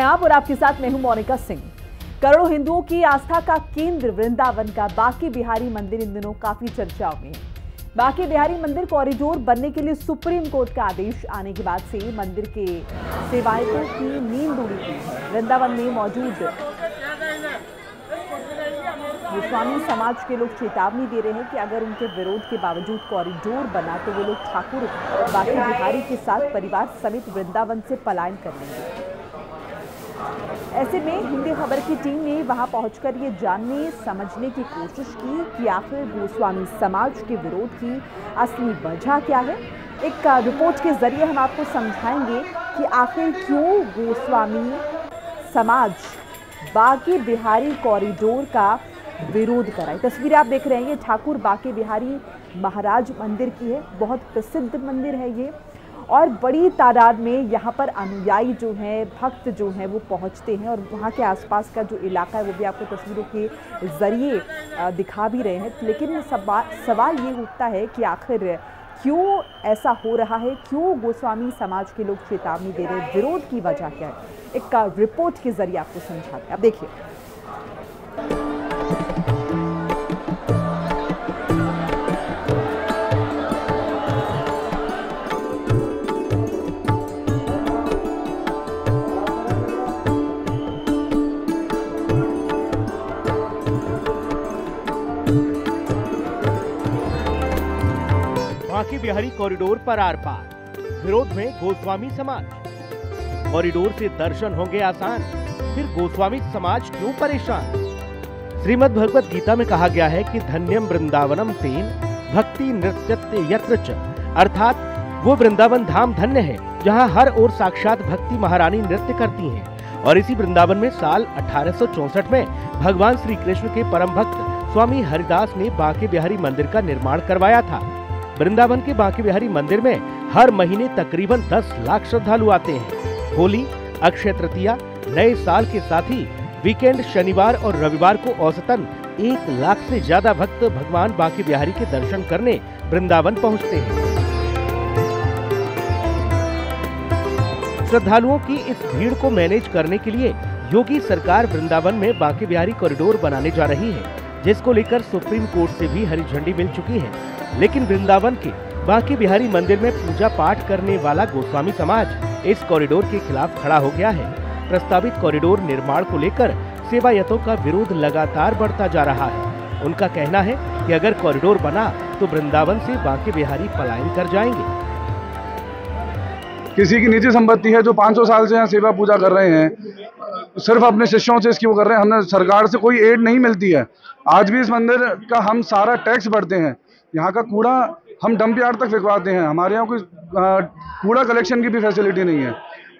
आप और आपके साथ मैं हूं मोनिका सिंह। करोड़ों हिंदुओं की आस्था का केंद्र वृंदावन का बांके बिहारी मंदिर इन दिनों काफी चर्चाओं में है। बांके बिहारी मंदिर कॉरिडोर बनने के लिए सुप्रीम कोर्ट का आदेश आने के बाद से मंदिर के सेवायतों की नींद उड़ी थी। वृंदावन में मौजूद गोस्वामी समाज के लोग चेतावनी दे रहे हैं कि अगर उनके विरोध के बावजूद कॉरिडोर बना तो वो लोग ठाकुर बांके बिहारी के साथ परिवार समेत वृंदावन से पलायन कर लेंगे। ऐसे में हिंदी खबर की टीम ने वहां पहुंचकर ये जानने समझने की कोशिश की कि आखिर गोस्वामी समाज के विरोध की असली वजह क्या है। एक रिपोर्ट के जरिए हम आपको समझाएंगे कि आखिर क्यों गोस्वामी समाज बांके बिहारी कॉरिडोर का विरोध कराई। तस्वीरें आप देख रहे हैं, ये ठाकुर बांके बिहारी महाराज मंदिर की है। बहुत प्रसिद्ध मंदिर है ये, और बड़ी तादाद में यहाँ पर अनुयायी जो हैं, भक्त जो हैं वो पहुँचते हैं, और वहाँ के आसपास का जो इलाका है वो भी आपको तस्वीरों के ज़रिए दिखा भी रहे हैं। लेकिन सवाल ये उठता है कि आखिर क्यों ऐसा हो रहा है, क्यों गोस्वामी समाज के लोग चेतावनी दे रहे हैं, विरोध की वजह क्या है। एक रिपोर्ट के जरिए आपको समझाते हैं, आप देखिए। बांके बिहारी कॉरिडोर पर आर पार, विरोध में गोस्वामी समाज। कॉरिडोर से दर्शन होंगे आसान, फिर गोस्वामी समाज क्यों परेशान। श्रीमद् भगवत गीता में कहा गया है कि धन्यम वृंदावनम तेन भक्ति नृत्यते यत्र च, अर्थात वो वृंदावन धाम धन्य है जहाँ हर ओर साक्षात भक्ति महारानी नृत्य करती हैं। और इसी वृंदावन में साल 1864 में भगवान श्री कृष्ण के परम भक्त स्वामी हरिदास ने बांके बिहारी मंदिर का निर्माण करवाया था। वृंदावन के बांके बिहारी मंदिर में हर महीने तकरीबन 10 लाख श्रद्धालु आते हैं। होली, अक्षय तृतीया, नए साल के साथ ही वीकेंड शनिवार और रविवार को औसतन 1 लाख से ज्यादा भक्त भगवान बांके बिहारी के दर्शन करने वृंदावन पहुंचते हैं। श्रद्धालुओं की इस भीड़ को मैनेज करने के लिए योगी सरकार वृंदावन में बांके बिहारी कॉरिडोर बनाने जा रही है, जिसको लेकर सुप्रीम कोर्ट से भी हरी झंडी मिल चुकी है। लेकिन वृंदावन के बांके बिहारी मंदिर में पूजा पाठ करने वाला गोस्वामी समाज इस कॉरिडोर के खिलाफ खड़ा हो गया है। प्रस्तावित कॉरिडोर निर्माण को लेकर सेवायतों का विरोध लगातार बढ़ता जा रहा है। उनका कहना है कि अगर कॉरिडोर बना तो वृंदावन से बांके बिहारी पलायन कर जाएंगे। किसी की निजी संपत्ति है जो 500 साल से यहाँ सेवा पूजा कर रहे हैं, सिर्फ अपने शिष्यों से इसकी वो कर रहे हैं। हमने सरकार से कोई एड नहीं मिलती है। आज भी इस मंदिर का हम सारा टैक्स भरते हैं। यहाँ का कूड़ा हम डंप यार्ड तक फेंकवाते हैं। हमारे यहाँ कोई कूड़ा कलेक्शन की भी फैसिलिटी नहीं है।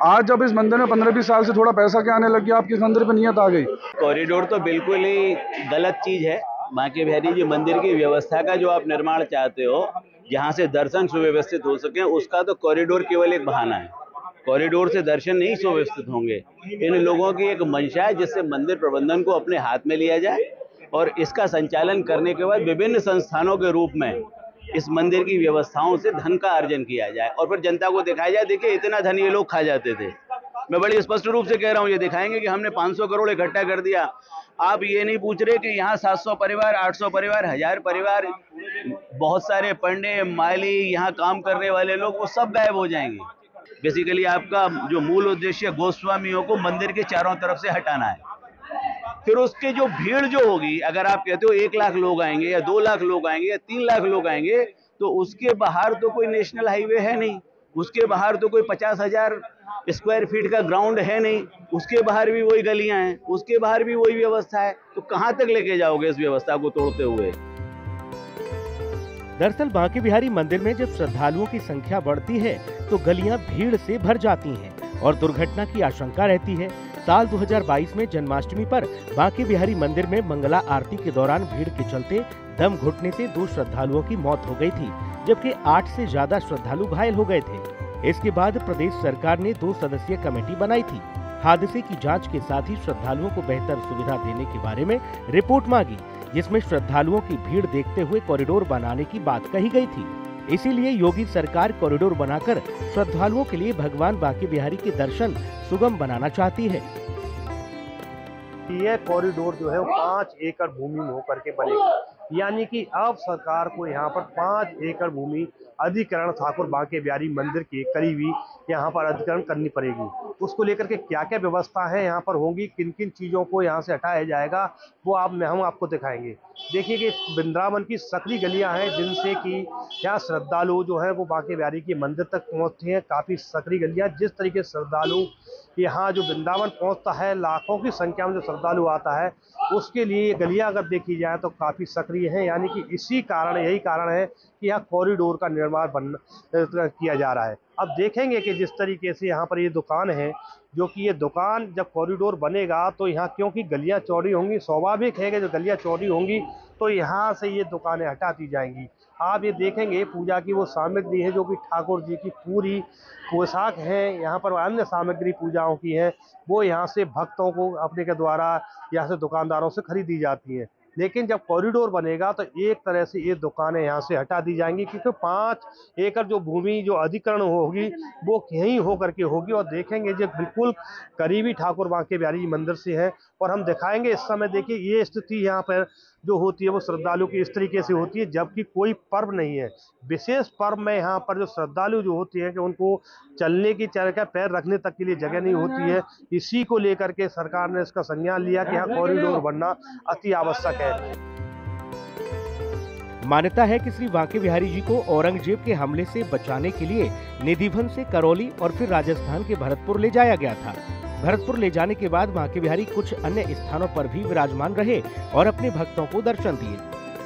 आज जब इस मंदिर में 15-20 साल से थोड़ा पैसा क्या आने लग गया, आपके मंदिर पे नियत आ गई। कॉरिडोर तो बिल्कुल ही गलत चीज है। बांके बिहारी जी मंदिर की व्यवस्था का जो आप निर्माण चाहते हो, जहाँ से दर्शन सुव्यवस्थित हो सके, उसका तो कॉरिडोर केवल एक बहाना है। कॉरिडोर से दर्शन नहीं सुव्यवस्थित होंगे। इन लोगों की एक मंशा है जिससे मंदिर प्रबंधन को अपने हाथ में लिया जाए और इसका संचालन करने के बाद विभिन्न संस्थानों के रूप में इस मंदिर की व्यवस्थाओं से धन का अर्जन किया जाए और फिर जनता को दिखाया जाए, देखिए इतना धन ये लोग खा जाते थे। मैं बड़ी स्पष्ट रूप से कह रहा हूँ, ये दिखाएंगे कि हमने 500 करोड़ इकट्ठा कर दिया। आप ये नहीं पूछ रहे कि यहाँ 700 परिवार, 800 परिवार, 1000 परिवार, बहुत सारे पंडे, माली, यहाँ काम करने वाले लोग, वो सब गायब हो जाएंगे। बेसिकली आपका जो मूल उद्देश्य गोस्वामियों को मंदिर के चारों तरफ से हटाना है। फिर उसके जो भीड़ जो होगी, अगर आप कहते हो 1 लाख लोग आएंगे या 2 लाख लोग आएंगे या 3 लाख लोग आएंगे, तो उसके बाहर तो कोई नेशनल हाईवे है नहीं, उसके बाहर तो कोई 50,000 स्क्वायर फीट का ग्राउंड है नहीं, उसके बाहर भी वही गलियां हैं, उसके बाहर भी वही व्यवस्था है। तो कहां तक लेके जाओगे इस व्यवस्था को तोड़ते हुए। दरअसल बांके बिहारी मंदिर में जब श्रद्धालुओं की संख्या बढ़ती है तो गलियां भीड़ से भर जाती हैं और दुर्घटना की आशंका रहती है। साल 2022 में जन्माष्टमी पर बांके बिहारी मंदिर में मंगला आरती के दौरान भीड़ के चलते दम घुटने से 2 श्रद्धालुओं की मौत हो गई थी, जबकि 8 से ज्यादा श्रद्धालु घायल हो गए थे। इसके बाद प्रदेश सरकार ने 2 सदस्यीय कमेटी बनाई थी। हादसे की जांच के साथ ही श्रद्धालुओं को बेहतर सुविधा देने के बारे में रिपोर्ट मांगी, जिसमें श्रद्धालुओं की भीड़ देखते हुए कॉरिडोर बनाने की बात कही गई थी। इसीलिए योगी सरकार कॉरिडोर बनाकर श्रद्धालुओं के लिए भगवान बांके बिहारी के दर्शन सुगम बनाना चाहती है। यह कॉरिडोर जो है वो 5 एकड़ भूमि में होकर के बनेगा, यानी कि अब सरकार को यहाँ पर 5 एकड़ भूमि अधिग्रहण ठाकुर बांके बिहारी मंदिर के करीबी यहाँ पर अधिग्रहण करनी पड़ेगी। उसको लेकर के क्या क्या व्यवस्था है यहाँ पर होंगी, किन किन चीज़ों को यहाँ से हटाया जाएगा, वो हम आपको दिखाएंगे। देखिए कि वृंदावन की सकरी गलियाँ हैं जिनसे कि यहाँ श्रद्धालु जो है वो बांके बिहारी के मंदिर तक पहुँचते हैं। काफ़ी सकरी गलियाँ, जिस तरीके से श्रद्धालु यहाँ जो वृंदावन पहुँचता है, लाखों की संख्या में जो श्रद्धालु आता है, उसके लिए गलियाँ अगर देखी जाए तो काफ़ी सक्रिय हैं। यानी कि यही कारण है कि यहाँ कॉरिडोर का निर्माण किया जा रहा है। अब देखेंगे कि जिस तरीके से यहाँ पर ये दुकान है, जो कि ये दुकान जब कॉरिडोर बनेगा तो यहाँ क्योंकि गलियाँ चौड़ी होंगी, स्वाभाविक है कि जो गलियाँ चौड़ी होंगी तो यहाँ से ये दुकानें हटा दी जाएंगी। आप ये देखेंगे पूजा की वो सामग्री है जो कि ठाकुर जी की पूरी पोशाक है, यहाँ पर अन्य सामग्री पूजाओं की है, वो यहाँ से भक्तों को अपने के द्वारा यहाँ से दुकानदारों से खरीदी जाती है। लेकिन जब कॉरिडोर बनेगा तो एक तरह से ये दुकानें यहाँ से हटा दी जाएंगी, क्योंकि 5 एकड़ जो भूमि जो अधिग्रहण होगी वो यहीं होकर के होगी। और देखेंगे जो बिल्कुल करीबी ठाकुर बांके बिहारी मंदिर से है, और हम दिखाएंगे इस समय। देखिए ये स्थिति यहाँ पर जो होती है वो श्रद्धालु की इस तरीके से होती है, जबकि कोई पर्व नहीं है। विशेष पर्व में यहाँ पर जो श्रद्धालु जो होती है कि उनको चलने की जगह, पैर रखने तक के लिए जगह नहीं होती है। इसी को लेकर के सरकार ने इसका संज्ञान लिया कि यहाँ कॉरिडोर बनना अति आवश्यक है। मान्यता है कि श्री बांके बिहारी जी को औरंगजेब के हमले से बचाने के लिए निधिवन से करौली और फिर राजस्थान के भरतपुर ले जाया गया था। भरतपुर ले जाने के बाद बांके बिहारी कुछ अन्य स्थानों पर भी विराजमान रहे और अपने भक्तों को दर्शन दिए।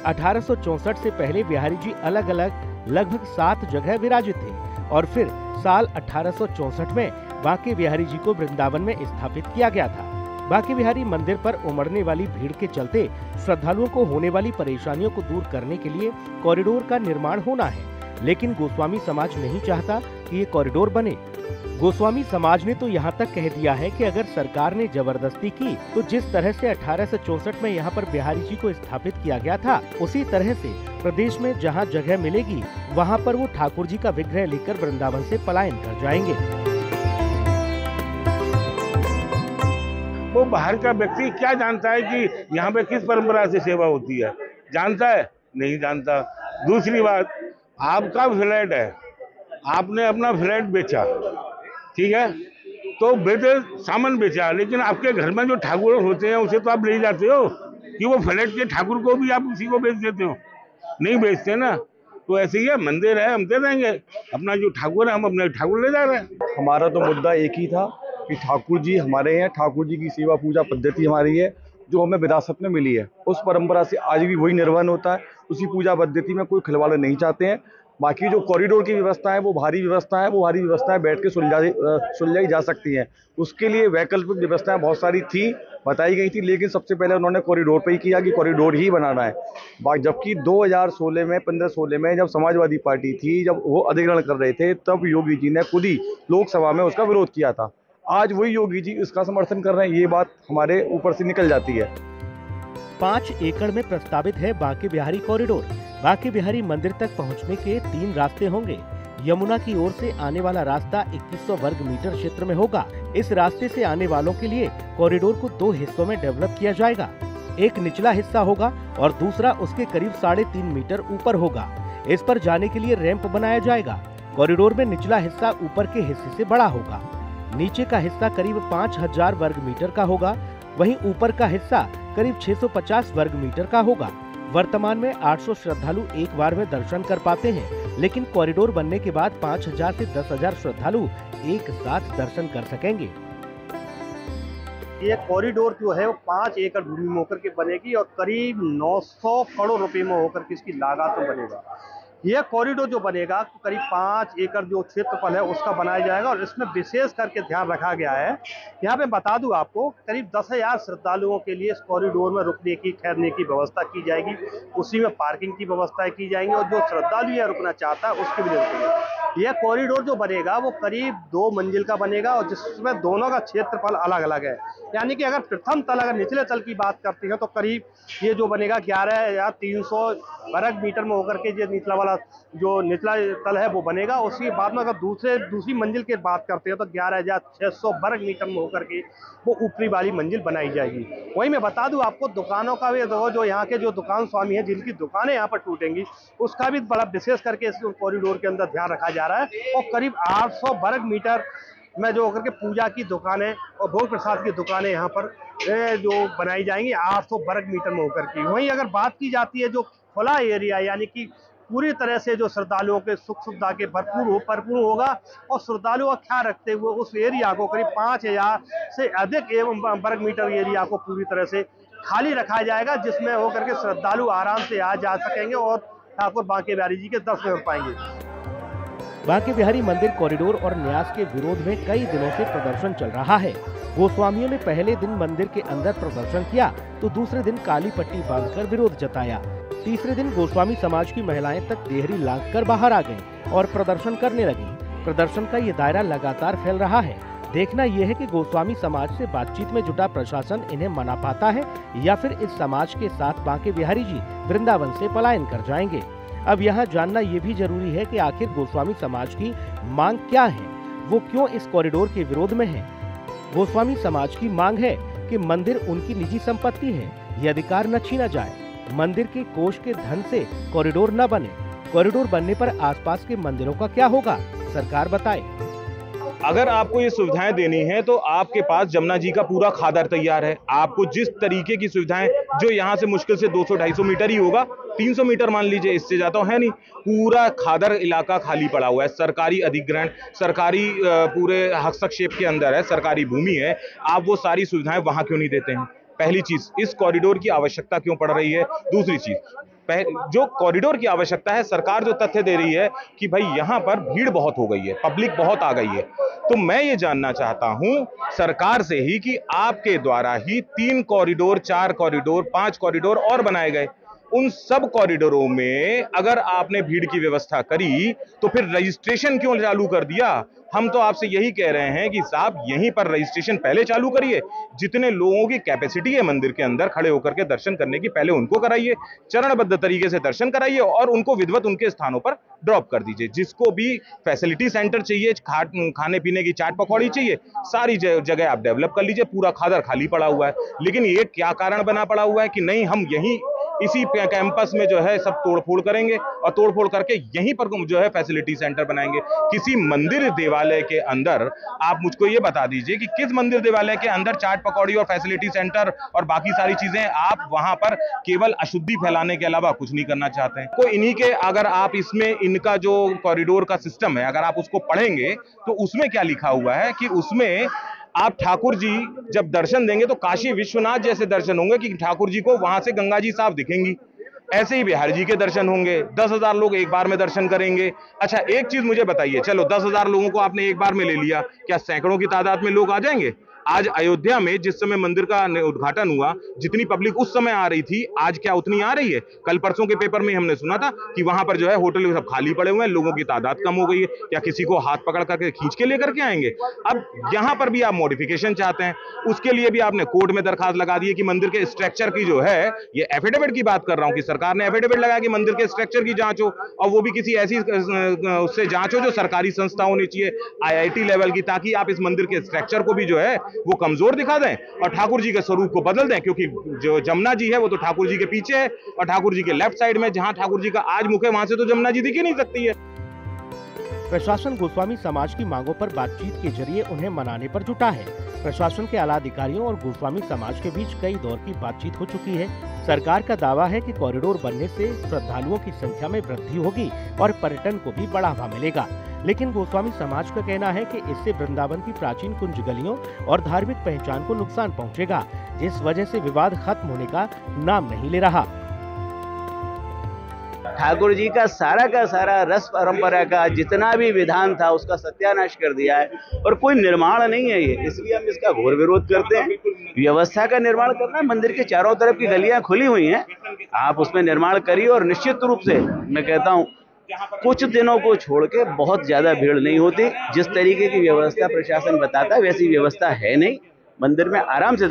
1864 से पहले बिहारी जी अलग अलग लगभग 7 जगह विराजित थे और फिर साल 1864 में बांके बिहारी जी को वृंदावन में स्थापित किया गया था। बांके बिहारी मंदिर पर उमड़ने वाली भीड़ के चलते श्रद्धालुओं को होने वाली परेशानियों को दूर करने के लिए कॉरिडोर का निर्माण होना है, लेकिन गोस्वामी समाज नहीं चाहता कि ये कॉरिडोर बने। गोस्वामी समाज ने तो यहाँ तक कह दिया है कि अगर सरकार ने जबरदस्ती की तो जिस तरह से 1864 में यहाँ पर बिहारी जी को स्थापित किया गया था, उसी तरह से प्रदेश में जहाँ जगह मिलेगी वहाँ पर वो ठाकुर जी का विग्रह लेकर वृंदावन से पलायन कर जाएंगे। वो बाहर का व्यक्ति क्या जानता है कि यहाँ पे किस परंपरा से सेवा होती है? जानता है? नहीं जानता। दूसरी बात, आपका फ्लैट है, आपने अपना फ्लैट बेचा, ठीक है, तो बेचे सामान बेचा, लेकिन आपके घर में जो ठाकुर होते हैं उसे तो आप ले जाते हो कि वो फ्लैट के ठाकुर को भी आप उसी को बेच देते हो? नहीं बेचते ना। तो ऐसे ही है, मंदिर है, हम दे देंगे, अपना जो ठाकुर है हम अपने ठाकुर ले जा रहे हैं। हमारा तो मुद्दा एक ही था कि ठाकुर जी हमारे हैं, ठाकुर जी की सेवा पूजा पद्धति हमारी है जो हमें विरासत में मिली है। उस परंपरा से आज भी वही निर्वहन होता है, उसी पूजा पद्धति में कोई खिलवाड़ नहीं चाहते हैं। बाकी जो कॉरिडोर की व्यवस्था है वो भारी व्यवस्था है, वो भारी व्यवस्थाएं बैठ के सुलझाई जा सकती हैं। उसके लिए वैकल्पिक व्यवस्थाएं बहुत सारी थी, बताई गई थी, लेकिन सबसे पहले उन्होंने कॉरिडोर पे ही किया कि कॉरिडोर ही बनाना है। जबकि 2016 में 15-16 में जब समाजवादी पार्टी थी, जब वो अधिग्रहण कर रहे थे, तब योगी जी ने खुद ही लोकसभा में उसका विरोध किया था। आज वही योगी जी इसका समर्थन कर रहे हैं, ये बात हमारे ऊपर से निकल जाती है। 5 एकड़ में प्रस्तावित है बांके बिहारी कॉरिडोर। बांके बिहारी मंदिर तक पहुंचने के 3 रास्ते होंगे। यमुना की ओर से आने वाला रास्ता 2100 वर्ग मीटर क्षेत्र में होगा। इस रास्ते से आने वालों के लिए कॉरिडोर को 2 हिस्सों में डेवलप किया जाएगा। एक निचला हिस्सा होगा और दूसरा उसके करीब 3.5 मीटर ऊपर होगा। इस पर जाने के लिए रैंप बनाया जाएगा। कॉरिडोर में निचला हिस्सा ऊपर के हिस्से से बड़ा होगा। नीचे का हिस्सा करीब 5000 वर्ग मीटर का होगा, वहीं ऊपर का हिस्सा करीब 650 वर्ग मीटर का होगा। वर्तमान में 800 श्रद्धालु एक बार में दर्शन कर पाते हैं, लेकिन कॉरिडोर बनने के बाद 5000 से 10,000 श्रद्धालु एक साथ दर्शन कर सकेंगे। ये कॉरिडोर जो है वो 5 एकड़ भूमि में होकर के बनेगी और करीब 900 करोड़ रुपए में होकर के इसकी लागत में बनेगा। यह कॉरिडोर जो बनेगा तो करीब 5 एकड़ जो क्षेत्रफल है उसका बनाया जाएगा और इसमें विशेष करके ध्यान रखा गया है। यहाँ पे बता दूं आपको, करीब 10,000 श्रद्धालुओं के लिए इस कॉरिडोर में रुकने की, ठहरने की व्यवस्था की जाएगी। उसी में पार्किंग की व्यवस्था की जाएंगी और जो श्रद्धालु यहाँ रुकना चाहता है उसके भी रुकेंगे। यह कॉरिडोर जो बनेगा वो करीब 2 मंजिल का बनेगा और जिसमें दोनों का क्षेत्रफल अलग अलग है। यानी कि अगर प्रथम तल, अगर निचले तल की बात करते हैं तो करीब ये जो बनेगा 11,300 वर्ग मीटर में होकर के ये निचला वाला जो निचला तल है वो बनेगा। उसके बाद में अगर दूसरी मंजिल की बात करते हैं तो 11,600 वर्ग मीटर में होकर के वो ऊपरी वाली मंजिल बनाई जाएगी। वहीं मैं बता दूं आपको, दुकानों का भी जो यहाँ के जो दुकान स्वामी हैं जिनकी दुकानें यहाँ पर टूटेंगी उसका भी बड़ा विशेष करके इस कॉरिडोर के अंदर ध्यान रखा जा रहा है। और करीब 800 वर्ग मीटर में जो होकर के पूजा की दुकानें और भोग प्रसाद की दुकानें यहाँ पर जो बनाई जाएंगी 800 वर्ग मीटर में होकर की। वहीं अगर बात की जाती है जो खुला एरिया, यानी कि पूरी तरह से जो श्रद्धालुओं के सुख सुविधा के भरपूर होगा और श्रद्धालुओं का ख्याल रखते हुए उस एरिया को करीब 5,000 से अधिक वर्ग मीटर एरिया को पूरी तरह से खाली रखा जाएगा, जिसमें होकर के श्रद्धालु आराम से आ जा सकेंगे और ठाकुर बांके बिहारी जी के दर्शन कर पाएंगे। बांके बिहारी मंदिर कॉरिडोर और न्यास के विरोध में कई दिनों से प्रदर्शन चल रहा है। गोस्वामियों ने पहले दिन मंदिर के अंदर प्रदर्शन किया तो दूसरे दिन काली पट्टी बांधकर विरोध जताया। तीसरे दिन गोस्वामी समाज की महिलाएं तक देहरी लांघकर बाहर आ गईं और प्रदर्शन करने लगी। प्रदर्शन का ये दायरा लगातार फैल रहा है। देखना यह है कि गोस्वामी समाज से बातचीत में जुटा प्रशासन इन्हें मना पाता है या फिर इस समाज के साथ बांके बिहारी जी वृंदावन से पलायन कर जाएंगे। अब यहाँ जानना ये भी जरूरी है कि आखिर गोस्वामी समाज की मांग क्या है, वो क्यों इस कॉरिडोर के विरोध में है। गोस्वामी समाज की मांग है कि मंदिर उनकी निजी संपत्ति है, ये अधिकार न छीना जाए। मंदिर के कोष के धन से कॉरिडोर न बने। कॉरिडोर बनने पर आसपास के मंदिरों का क्या होगा, सरकार बताए। अगर आपको ये सुविधाएं देनी है तो आपके पास जमुना जी का पूरा खादर तैयार है। आपको जिस तरीके की सुविधाएं, जो यहाँ से मुश्किल से 200-250 मीटर ही होगा, 300 मीटर मान लीजिए, इससे ज्यादा है नहीं, पूरा खादर इलाका खाली पड़ा हुआ है। सरकारी अधिग्रहण, सरकारी पूरे हस्तक्षेप के अंदर है, सरकारी भूमि है। आप वो सारी सुविधाएं वहां क्यों नहीं देते हैं? पहली चीज, इस कॉरिडोर की आवश्यकता क्यों पड़ रही है? दूसरी चीज, जो कॉरिडोर की आवश्यकता है, सरकार जो तथ्य दे रही है कि भाई यहाँ पर भीड़ बहुत हो गई है, पब्लिक बहुत आ गई है, तो मैं ये जानना चाहता हूं सरकार से ही कि आपके द्वारा ही 3 कॉरिडोर, 4 कॉरिडोर, 5 कॉरिडोर और बनाए गए। उन सब कॉरिडोरों में अगर आपने भीड़ की व्यवस्था करी तो फिर रजिस्ट्रेशन क्यों चालू कर दिया? हम तो आपसे यही कह रहे हैं कि साहब यहीं पर रजिस्ट्रेशन पहले चालू करिए। जितने लोगों की कैपेसिटी है मंदिर के अंदर खड़े होकर के दर्शन करने की, पहले उनको कराइए, चरणबद्ध तरीके से दर्शन कराइए और उनको विधिवत उनके स्थानों पर ड्रॉप कर दीजिए। जिसको भी फैसिलिटी सेंटर चाहिए, खाने पीने की चाट पकौड़ी चाहिए, सारी जगह आप डेवलप कर लीजिए। पूरा खादर खाली पड़ा हुआ है, लेकिन ये क्या कारण बना पड़ा हुआ है कि नहीं, हम यहीं इसी कैंपस में जो है सब तोड़फोड़ करेंगे और तोड़फोड़ करके यहीं पर जो है फैसिलिटी सेंटर बनाएंगे। किसी मंदिर देवालय के अंदर आप मुझको ये बता दीजिए कि किस मंदिर देवालय के अंदर चाट पकौड़ी और फैसिलिटी सेंटर और बाकी सारी चीजें, आप वहां पर केवल अशुद्धि फैलाने के अलावा कुछ नहीं करना चाहते हैं। तो इन्हीं के, अगर आप इसमें इनका जो कॉरिडोर का सिस्टम है, अगर आप उसको पढ़ेंगे तो उसमें क्या लिखा हुआ है कि उसमें आप ठाकुर जी जब दर्शन देंगे तो काशी विश्वनाथ जैसे दर्शन होंगे कि ठाकुर जी को वहां से गंगा जी साफ दिखेंगी। ऐसे ही बिहारी जी के दर्शन होंगे। 10,000 लोग एक बार में दर्शन करेंगे। अच्छा, एक चीज मुझे बताइए, चलो 10,000 लोगों को आपने एक बार में ले लिया, क्या सैकड़ों की तादाद में लोग आ जाएंगे? आज अयोध्या में जिस समय मंदिर का उद्घाटन हुआ, जितनी पब्लिक उस समय आ रही थी, आज क्या उतनी आ रही है? कल परसों के पेपर में हमने सुना था कि वहां पर जो है होटल सब खाली पड़े हुए हैं, लोगों की तादाद कम हो गई है। क्या किसी को हाथ पकड़ करके खींच के लेकर के आएंगे? अब यहां पर भी आप मॉडिफिकेशन चाहते हैं, उसके लिए भी आपने कोर्ट में दरखास्त लगा दी है कि मंदिर के स्ट्रक्चर की जो है, ये एफिडेविट की बात कर रहा हूं कि सरकार ने एफिडेविट लगाया कि मंदिर के स्ट्रक्चर की जांच हो, और वो भी किसी ऐसी उससे जांच हो जो सरकारी संस्था होनी चाहिए, IIT लेवल की, ताकि आप इस मंदिर के स्ट्रक्चर को भी जो है वो कमजोर दिखा दें और ठाकुर जी के स्वरूप को बदल दें। क्योंकि जो जमुना जी है वो तो ठाकुर जी के पीछे है और ठाकुर जी के लेफ्ट साइड में जहां ठाकुर जी का आज मुख है, वहां से तो जमुना जी दिख ही नहीं सकती है। प्रशासन गोस्वामी समाज की मांगों पर बातचीत के जरिए उन्हें मनाने पर जुटा है। प्रशासन के आला अधिकारियों और गोस्वामी समाज के बीच कई दौर की बातचीत हो चुकी है। सरकार का दावा है कि कॉरिडोर बनने से श्रद्धालुओं की संख्या में वृद्धि होगी और पर्यटन को भी बढ़ावा मिलेगा। लेकिन गोस्वामी समाज का कहना है कि इससे वृंदावन की प्राचीन कुंज गलियों और धार्मिक पहचान को नुकसान पहुंचेगा, जिस वजह से विवाद खत्म होने का नाम नहीं ले रहा। ठाकुर जी का सारा रस परंपरा का जितना भी विधान था उसका सत्यानाश कर दिया है और कोई निर्माण नहीं है ये, इसलिए हम इसका घोर विरोध करते हैं। व्यवस्था का निर्माण करना, मंदिर के चारों तरफ की गलियां खुली हुई हैं, आप उसमें निर्माण करिए और निश्चित रूप से मैं कहता हूं कुछ दिनों को छोड़ के बहुत ज्यादा भीड़ नहीं होती। जिस तरीके की व्यवस्था प्रशासन बताता है वैसी व्यवस्था है नहीं, मंदिर में आराम से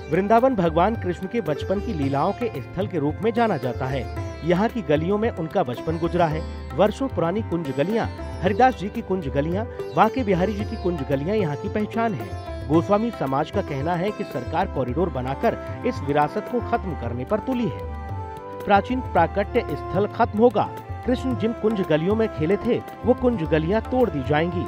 वृंदावन भगवान कृष्ण के बचपन की लीलाओं के स्थल के रूप में जाना जाता है। यहाँ की गलियों में उनका बचपन गुजरा है। वर्षों पुरानी कुंज गलियाँ, हरिदास जी की कुंज गलियाँ, बांके बिहारी जी की कुंज गलियाँ यहाँ की पहचान है। गोस्वामी समाज का कहना है कि सरकार कॉरिडोर बनाकर इस विरासत को खत्म करने पर तुली है। प्राचीन प्राकट्य स्थल खत्म होगा। कृष्ण जिन कुंज गलियों में खेले थे वो कुंज गलियां तोड़ दी जाएंगी।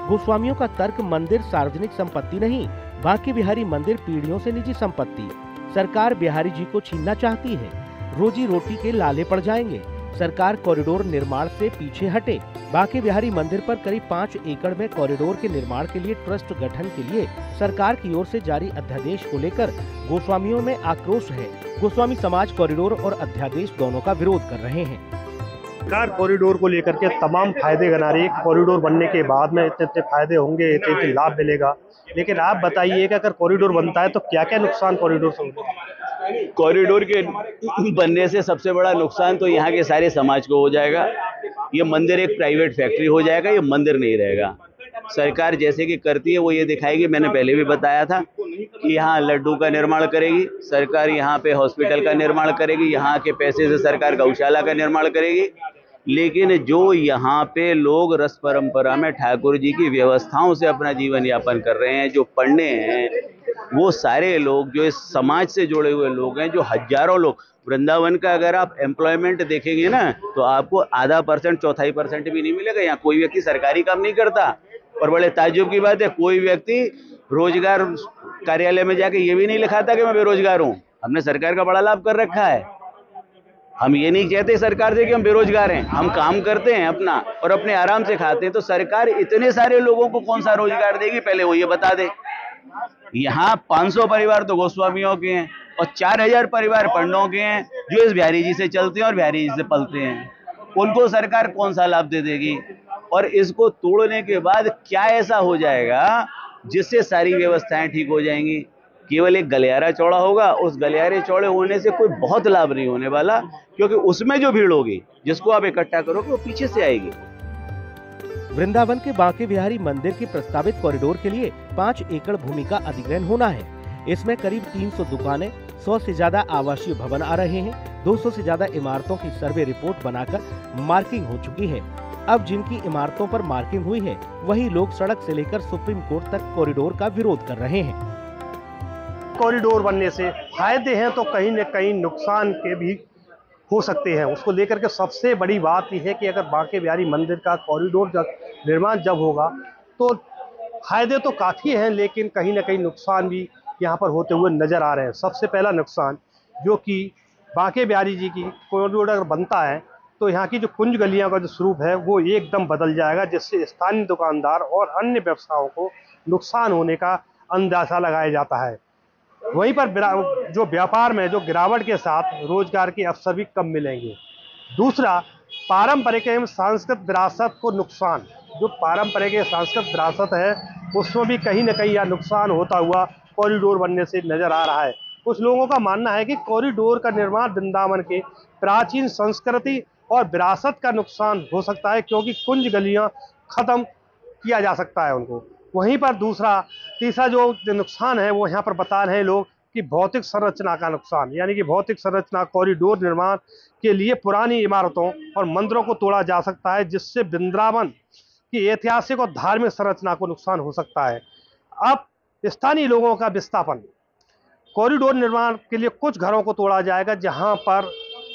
गोस्वामियों का तर्क, मंदिर सार्वजनिक संपत्ति नहीं, बांके बिहारी मंदिर पीढ़ियों से निजी संपत्ति। सरकार बिहारी जी को छीनना चाहती है, रोजी रोटी के लाले पड़ जाएंगे। सरकार कॉरिडोर निर्माण से पीछे हटे। बांके बिहारी मंदिर पर करीब 5 एकड़ में कॉरिडोर के निर्माण के लिए ट्रस्ट गठन के लिए सरकार की ओर से जारी अध्यादेश को लेकर गोस्वामियों में आक्रोश है। गोस्वामी समाज कॉरिडोर और अध्यादेश दोनों का विरोध कर रहे हैं। सरकार कॉरिडोर को लेकर के तमाम फायदे गिना रही है। कॉरिडोर बनने के बाद में इतने फायदे होंगे, इतने लाभ मिलेगा, लेकिन आप बताइए कि अगर कॉरिडोर बनता है तो क्या क्या नुकसान कॉरिडोर से होगा? कॉरिडोर के बनने से सबसे बड़ा नुकसान तो यहाँ के सारे समाज को हो जाएगा। ये मंदिर एक प्राइवेट फैक्ट्री हो जाएगा, ये मंदिर नहीं रहेगा। सरकार जैसे कि करती है वो ये दिखाएगी। मैंने पहले भी बताया था कि यहाँ लड्डू का निर्माण करेगी सरकार, यहाँ पे हॉस्पिटल का निर्माण करेगी, यहाँ के पैसे से सरकार गौशाला का निर्माण करेगी। लेकिन जो यहाँ पे लोग रस परंपरा में ठाकुर जी की व्यवस्थाओं से अपना जीवन यापन कर रहे हैं, जो पढ़ने हैं, वो सारे लोग जो इस समाज से जुड़े हुए लोग हैं, जो हजारों लोग, वृंदावन का अगर आप एम्प्लॉयमेंट देखेंगे ना तो आपको आधा परसेंट, 1/4% भी नहीं मिलेगा। यहाँ कोई व्यक्ति सरकारी काम नहीं करता। और बड़े ताज्जुब की बात है, कोई व्यक्ति रोजगार कार्यालय में जाके ये भी नहीं लिखाता कि मैं बेरोजगार हूँ। हमने सरकार का बड़ा लाभ कर रखा है। हम ये नहीं कहते सरकार से कि हम बेरोजगार हैं, हम काम करते हैं अपना और अपने आराम से खाते हैं। तो सरकार इतने सारे लोगों को कौन सा रोजगार देगी, पहले वो ये बता दे। यहाँ 500 परिवार तो गोस्वामियों के हैं और 4000 परिवार पंडों के हैं, जो इस बिहारी जी से चलते हैं और बिहारी जी से पलते हैं। उनको सरकार कौन सा लाभ दे देगी? और इसको तोड़ने के बाद क्या ऐसा हो जाएगा जिससे सारी व्यवस्थाएं ठीक हो जाएंगी? केवल एक गलियारा चौड़ा होगा। उस गलियारे चौड़े होने से कोई बहुत लाभ नहीं होने वाला, क्योंकि उसमें जो भीड़ होगी, जिसको आप इकट्ठा करोगे, वो पीछे से आएगी। वृंदावन के बांके बिहारी मंदिर के प्रस्तावित कॉरिडोर के लिए 5 एकड़ भूमि का अधिग्रहण होना है। इसमें करीब 300 दुकानें, 100 से ज्यादा आवासीय भवन आ रहे हैं। 200 से ज्यादा इमारतों की सर्वे रिपोर्ट बनाकर मार्किंग हो चुकी है। अब जिनकी इमारतों पर मार्किंग हुई है, वही लोग सड़क से लेकर सुप्रीम कोर्ट तक कॉरिडोर का विरोध कर रहे हैं। कॉरिडोर बनने से फायदे हैं तो कहीं न कहीं नुकसान के भी हो सकते हैं। उसको लेकर के सबसे बड़ी बात यह है कि अगर बांके बिहारी मंदिर का कॉरिडोर निर्माण जब होगा तो फायदे तो काफ़ी हैं, लेकिन कहीं ना कहीं नुकसान भी यहाँ पर होते हुए नज़र आ रहे हैं। सबसे पहला नुकसान जो कि बांके बिहारी जी की कॉरिडोर अगर बनता है तो यहाँ की जो कुंज गलियाँ का जो स्वरूप है वो एकदम बदल जाएगा, जिससे स्थानीय दुकानदार और अन्य व्यवसायों को नुकसान होने का अंदाजा लगाया जाता है। वहीं पर जो व्यापार में जो गिरावट के साथ रोजगार के अवसर भी कम मिलेंगे। दूसरा, पारंपरिक एवं सांस्कृतिक विरासत को नुकसान। जो पारंपरिक सांस्कृतिक विरासत है उसमें भी कहीं न कहीं यह नुकसान होता हुआ कॉरिडोर बनने से नजर आ रहा है। कुछ लोगों का मानना है कि कॉरिडोर का निर्माण वृंदावन के प्राचीन संस्कृति और विरासत का नुकसान हो सकता है, क्योंकि कुंज गलियां खत्म किया जा सकता है उनको। वहीं पर तीसरा जो नुकसान है वो यहाँ पर बता रहे हैं लोग कि भौतिक संरचना का नुकसान, यानी कि भौतिक संरचना कॉरिडोर निर्माण के लिए पुरानी इमारतों और मंदिरों को तोड़ा जा सकता है, जिससे वृंदावन की ऐतिहासिक और धार्मिक संरचना को नुकसान हो सकता है। अब स्थानीय लोगों का विस्थापन, कॉरिडोर निर्माण के लिए कुछ घरों को तोड़ा जाएगा, जहां पर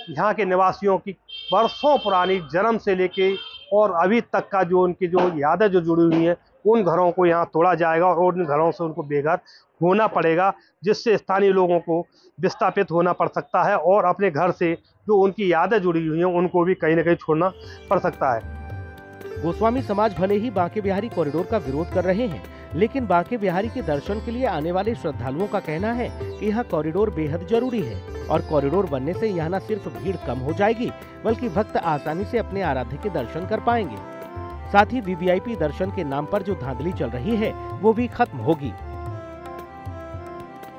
यहाँ के निवासियों की वर्षों पुरानी जन्म से लेके और अभी तक का जो उनकी जो यादें जो जुड़ी हुई हैं, उन घरों को यहाँ तोड़ा जाएगा और उन घरों से उनको बेघर होना पड़ेगा, जिससे स्थानीय लोगों को विस्थापित होना पड़ सकता है और अपने घर से जो उनकी यादें जुड़ी हुई हैं उनको भी कहीं ना कहीं छोड़ना पड़ सकता है। गोस्वामी समाज भले ही बांके बिहारी कॉरिडोर का विरोध कर रहे हैं, लेकिन बांके बिहारी के दर्शन के लिए आने वाले श्रद्धालुओं का कहना है कि यहाँ कॉरिडोर बेहद जरूरी है और कॉरिडोर बनने से यहाँ न सिर्फ भीड़ कम हो जाएगी, बल्कि भक्त आसानी से अपने आराध्य के दर्शन कर पाएंगे। साथ ही वीवीआईपी दर्शन के नाम पर जो धांधली चल रही है वो भी खत्म होगी।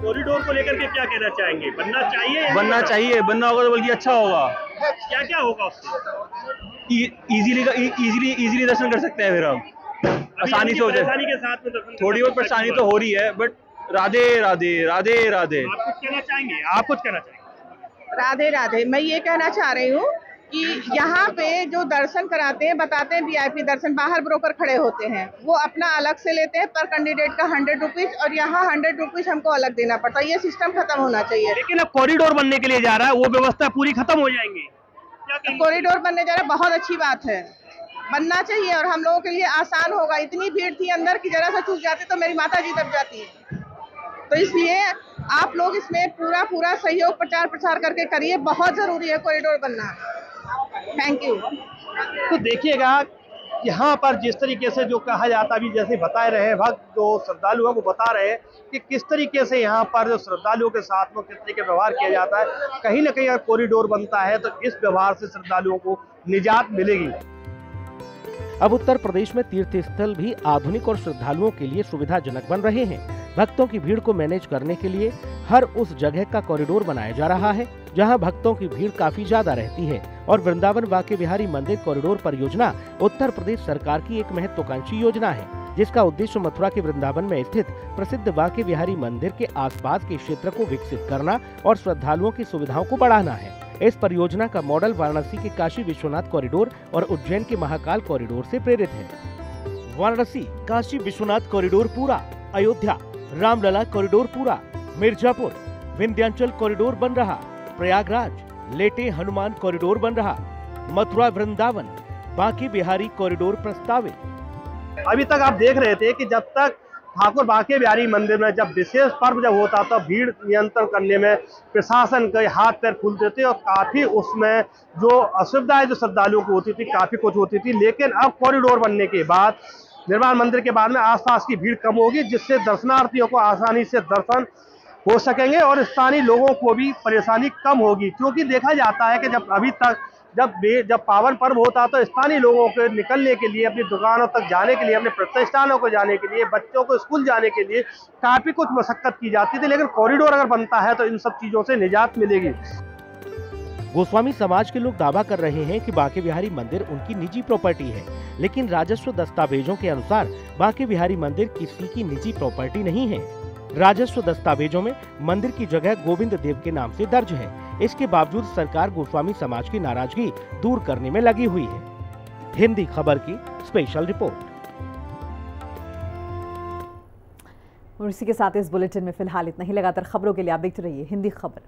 कॉरिडोर को लेकर के क्या कहना चाहेंगे? बनना चाहिए? बनना चाहिए, बनना होगा तो बल्कि अच्छा होगा। क्या क्या होगा उससे? इजीली दर्शन कर सकते हैं फिर हम आसानी से हो जाए। के साथ में थोड़ी बहुत परेशानी तो हो रही है, बट राधे राधे राधे राधे। आप कुछ कहना चाहेंगे? आप कुछ कहना चाहेंगे? राधे राधे। मैं ये कहना चाह रही हूँ कि यहाँ पे जो दर्शन कराते हैं, बताते हैं वीआईपी दर्शन, बाहर ब्रोकर खड़े होते हैं, वो अपना अलग से लेते हैं पर कैंडिडेट का 100 रुपीज, और यहाँ 100 रुपीज हमको अलग देना पड़ता है। ये सिस्टम खत्म होना चाहिए। लेकिन अब कॉरिडोर बनने के लिए जा रहा है, वो व्यवस्था पूरी खत्म हो जाएंगी। कॉरिडोर बनने जा रहा है, बहुत अच्छी बात है, बनना चाहिए और हम लोगों के लिए आसान होगा। इतनी भीड़ थी अंदर की, जरा सा चूक जाती तो मेरी माता जी दब जाती है। तो इसलिए आप लोग इसमें पूरा सहयोग प्रचार प्रसार करके करिए, बहुत जरूरी है कॉरिडोर बनना। Thank you. तो देखिएगा यहाँ पर जिस तरीके से जो कहा जाता, अभी जैसे बता रहे हैं भक्त जो श्रद्धालु हैं वो बता रहे हैं कि किस तरीके से यहाँ पर जो श्रद्धालुओं के साथ में किस तरीके का व्यवहार किया जाता है। कहीं ना कहीं अगर कॉरिडोर बनता है तो इस व्यवहार से श्रद्धालुओं को निजात मिलेगी। अब उत्तर प्रदेश में तीर्थ स्थल भी आधुनिक और श्रद्धालुओं के लिए सुविधाजनक बन रहे हैं। भक्तों की भीड़ को मैनेज करने के लिए हर उस जगह का कॉरिडोर बनाया जा रहा है जहां भक्तों की भीड़ काफी ज्यादा रहती है। और वृंदावन बांके बिहारी मंदिर कॉरिडोर परियोजना उत्तर प्रदेश सरकार की एक महत्वाकांक्षी योजना है, जिसका उद्देश्य मथुरा के वृंदावन में स्थित प्रसिद्ध बांके बिहारी मंदिर के आसपास के क्षेत्र को विकसित करना और श्रद्धालुओं की सुविधाओं को बढ़ाना है। इस परियोजना का मॉडल वाराणसी के काशी विश्वनाथ कॉरिडोर और उज्जैन के महाकाल कॉरिडोर से प्रेरित है। वाराणसी काशी विश्वनाथ कॉरिडोर पूरा, अयोध्या रामलला कॉरिडोर पूरा, मिर्जापुर विंध्याचल कॉरिडोर बन रहा, प्रयागराज लेटे हनुमान कॉरिडोर बन रहा, मथुरा वृंदावन बांके बिहारी कॉरिडोर प्रस्तावित। अभी तक आप देख रहे थे कि जब तक ठाकुर बांके बिहारी मंदिर में जब विशेष पर्व जब होता था, भीड़ नियंत्रण करने में प्रशासन के हाथ पैर फूलते थे और काफी उसमें जो असुविधाएं जो श्रद्धालुओं को होती थी काफी कुछ होती थी। लेकिन अब कॉरिडोर बनने के बाद, निर्माण मंदिर के बाद में आसपास की भीड़ कम होगी, जिससे दर्शनार्थियों को आसानी से दर्शन हो सकेंगे और स्थानीय लोगों को भी परेशानी कम होगी। क्योंकि देखा जाता है कि जब अभी तक जब पावन पर्व होता तो स्थानीय लोगों के निकलने के लिए, अपनी दुकानों तक जाने के लिए, अपने प्रतिष्ठानों को जाने के लिए, बच्चों को स्कूल जाने के लिए काफी कुछ मशक्कत की जाती थी। लेकिन कॉरिडोर अगर बनता है तो इन सब चीजों से निजात मिलेगी। गोस्वामी समाज के लोग दावा कर रहे हैं कि बांके बिहारी मंदिर उनकी निजी प्रॉपर्टी है, लेकिन राजस्व दस्तावेजों के अनुसार बांके बिहारी मंदिर किसी की निजी प्रॉपर्टी नहीं है। राजस्व दस्तावेजों में मंदिर की जगह गोविंद देव के नाम से दर्ज है। इसके बावजूद सरकार गोस्वामी समाज की नाराजगी दूर करने में लगी हुई है। हिंदी खबर की स्पेशल रिपोर्ट। और इसी के साथ इस बुलेटिन में फिलहाल इतना ही। लगातार खबरों के लिए आप देखते रहिए हिंदी खबर।